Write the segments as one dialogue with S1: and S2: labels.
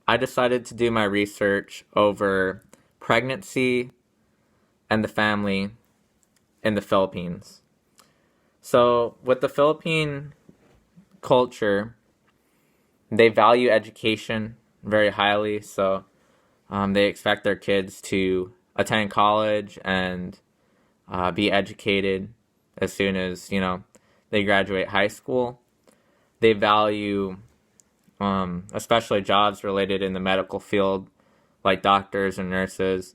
S1: I decided to do my research over pregnancy and the family in the Philippines. So, with the Philippine culture, they value education very highly. So, they expect their kids to attend college and be educated as soon as, they graduate high school. They value, especially jobs related in the medical field, like doctors and nurses,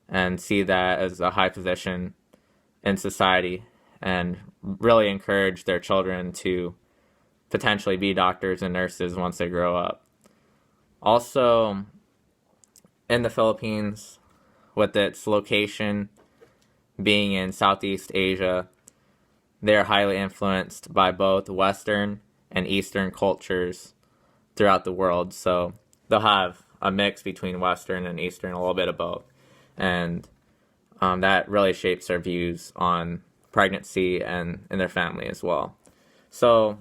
S1: and see that as a high position in society and really encourage their children to potentially be doctors and nurses once they grow up. Also, in the Philippines, with its location being in Southeast Asia, they're highly influenced by both Western and Eastern cultures throughout the world. So they'll have a mix between Western and Eastern, a little bit of both. And that really shapes their views on pregnancy and in their family as well. So,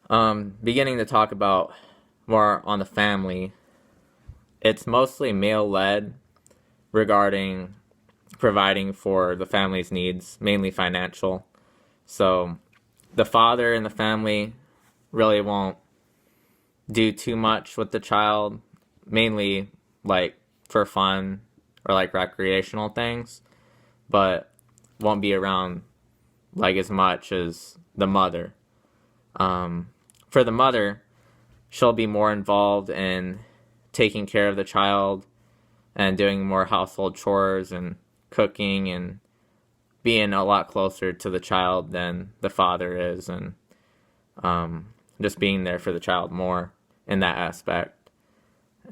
S1: beginning to talk about more on the family, it's mostly male led regarding providing for the family's needs, mainly financial. So, the father in the family really won't do too much with the child, mainly like for fun or like recreational things, but won't be around like as much as the mother. For the mother, she'll be more involved in taking care of the child and doing more household chores and cooking and being a lot closer to the child than the father is, and just being there for the child more in that aspect.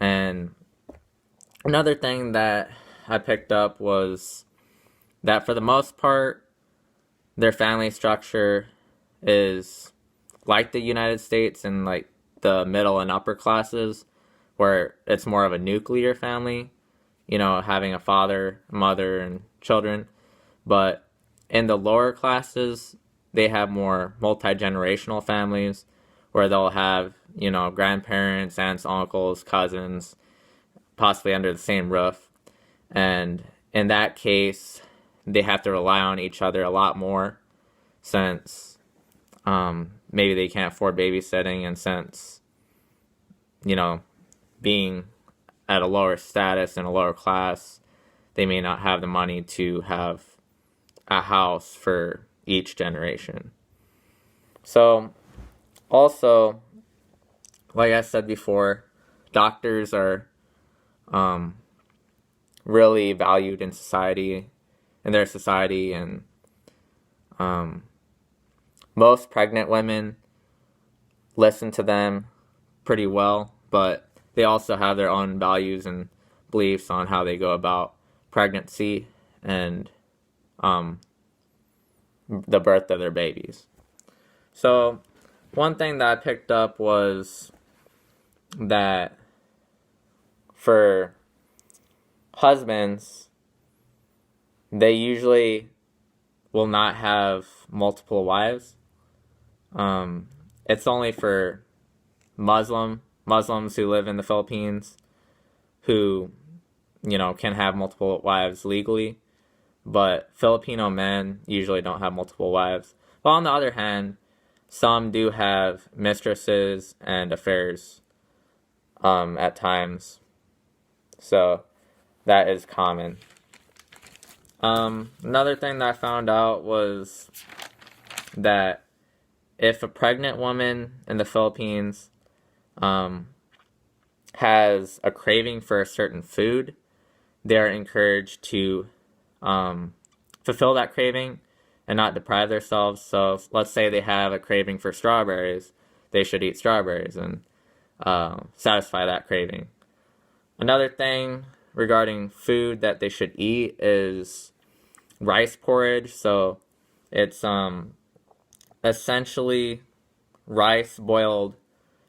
S1: And another thing that I picked up was that for the most part, their family structure is like the United States and like the middle and upper classes, where it's more of a nuclear family, having a father, mother, and children. But in the lower classes, they have more multi-generational families where they'll have, grandparents, aunts, uncles, cousins, possibly under the same roof. And in that case, they have to rely on each other a lot more since maybe they can't afford babysitting, and since, being at a lower status and a lower class, they may not have the money to have a house for each generation. So, also, like I said before, doctors are really valued in society, in their society, and most pregnant women listen to them pretty well, but they also have their own values and beliefs on how they go about pregnancy and the birth of their babies. So, one thing that I picked up was that for husbands, they usually will not have multiple wives. It's only for Muslims who live in the Philippines who, can have multiple wives legally, but Filipino men usually don't have multiple wives. But on the other hand, some do have mistresses and affairs at times, so that is common. Another thing that I found out was that if a pregnant woman in the Philippines has a craving for a certain food, they're encouraged to fulfill that craving and not deprive themselves. So let's say they have a craving for strawberries, they should eat strawberries and satisfy that craving. Another thing regarding food that they should eat is rice porridge. So it's essentially rice boiled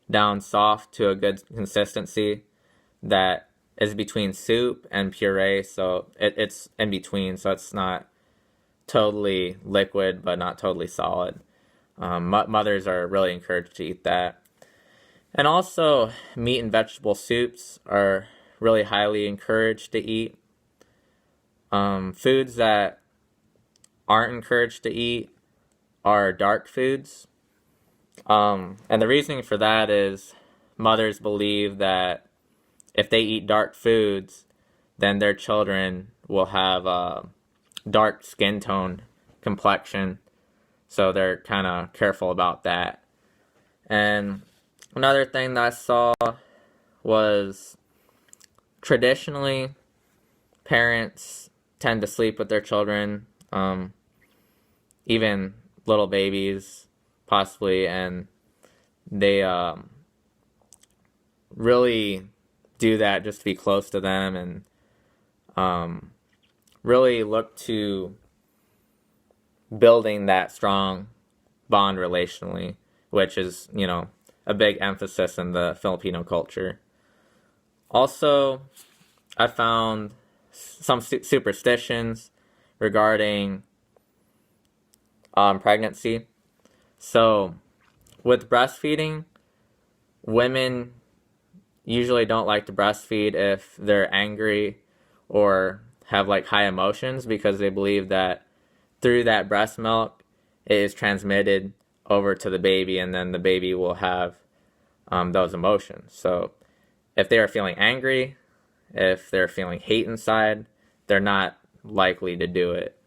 S1: down soft to a good consistency that is between soup and puree. So it's in between, so it's not totally liquid but not totally solid. Mothers are really encouraged to eat that. And also, meat and vegetable soups are really highly encouraged to eat. Foods that aren't encouraged to eat are dark foods. And the reasoning for that is mothers believe that if they eat dark foods, then their children will have a dark skin tone complexion. So they're kind of careful about that. And another thing that I saw was traditionally parents tend to sleep with their children, even little babies, possibly, and they really do that just to be close to them and really look to building that strong bond relationally, which is, a big emphasis in the Filipino culture. Also, I found some superstitions regarding pregnancy. So, with breastfeeding, women usually don't like to breastfeed if they're angry or have like high emotions because they believe that through that breast milk it is transmitted over to the baby and then the baby will have those emotions. So if they are feeling angry, if they're feeling hate inside, they're not likely to do it.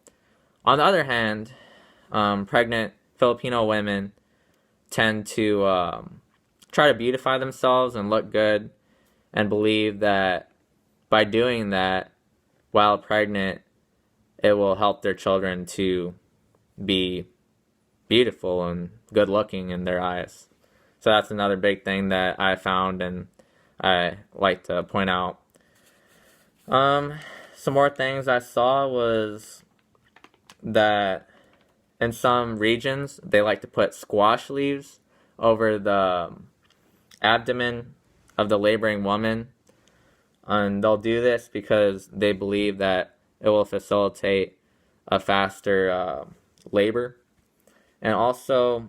S1: On the other hand, pregnant Filipino women tend to try to beautify themselves and look good and believe that by doing that while pregnant, it will help their children to be beautiful and good looking in their eyes. So that's another big thing that I found and I like to point out. Some more things I saw was that in some regions they like to put squash leaves over the abdomen of the laboring woman, and they'll do this because they believe that it will facilitate a faster labor. And also,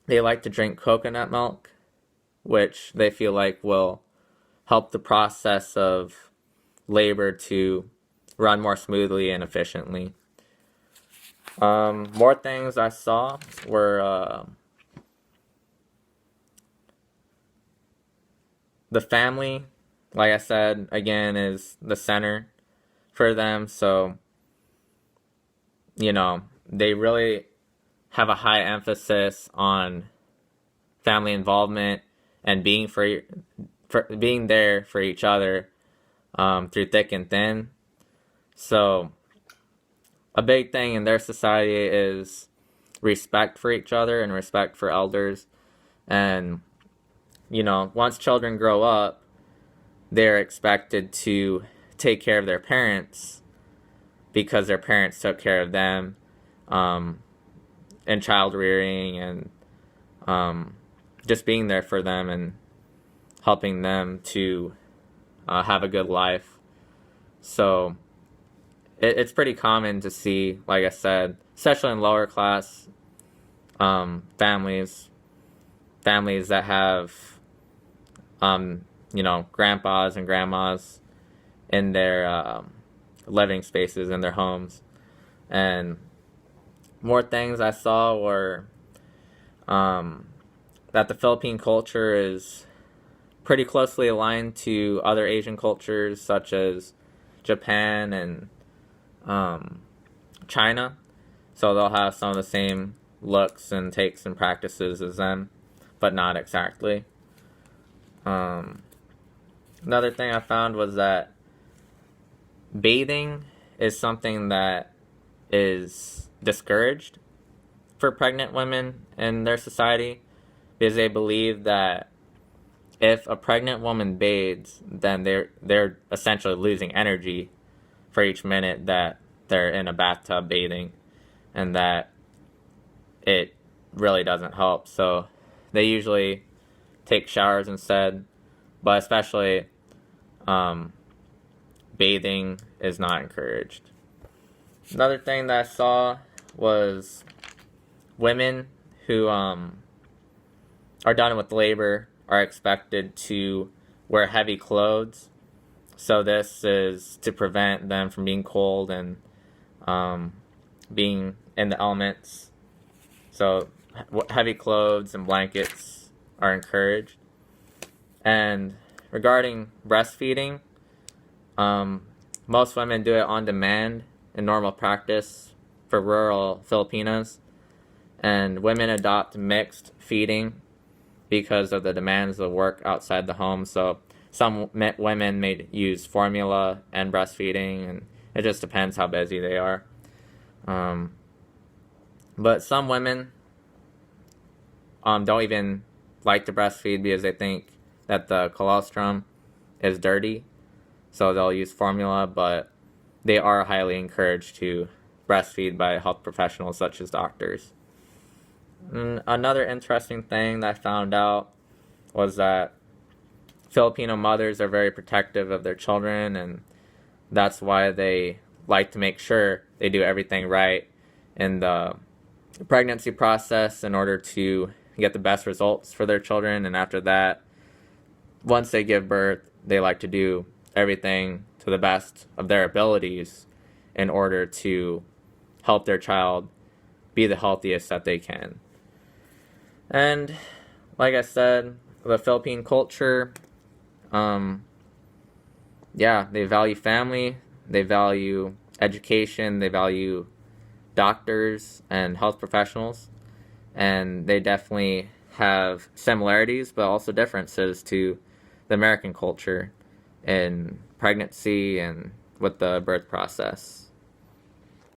S1: they like to drink coconut milk, which they feel like will help the process of labor to run more smoothly and efficiently. More things I saw were the family, like I said, again, is the center for them. So, they really have a high emphasis on family involvement and being being there for each other through thick and thin. So a big thing in their society is respect for each other and respect for elders. And once children grow up, they're expected to take care of their parents because their parents took care of them in child rearing and just being there for them and helping them to have a good life. So it's pretty common to see, like I said, especially in lower class families that have grandpas and grandmas in their living spaces in their homes. And more things I saw were that the Philippine culture is pretty closely aligned to other Asian cultures such as Japan and China. So they'll have some of the same looks and takes and practices as them, but not exactly. Another thing I found was that bathing is something that is discouraged for pregnant women in their society because they believe that if a pregnant woman bathes, then they're essentially losing energy for each minute that they're in a bathtub bathing, and that it really doesn't help. So they usually take showers instead, but especially bathing is not encouraged. Another thing that I saw was women who are done with labor are expected to wear heavy clothes. So this is to prevent them from being cold and being in the elements. So heavy clothes and blankets are encouraged. And regarding breastfeeding, most women do it on demand in normal practice for rural Filipinos. And women adopt mixed feeding because of the demands of work outside the home. So some women may use formula and breastfeeding, and it just depends how busy they are. But some women don't even like to breastfeed because they think that the colostrum is dirty, so they'll use formula, but they are highly encouraged to breastfeed by health professionals such as doctors. And another interesting thing that I found out was that Filipino mothers are very protective of their children, and that's why they like to make sure they do everything right in the pregnancy process in order to get the best results for their children. And after that, once they give birth, they like to do everything to the best of their abilities in order to help their child be the healthiest that they can. And like I said, the Philippine culture, they value family, they value education, they value doctors and health professionals, and they definitely have similarities but also differences to the American culture in pregnancy and with the birth process.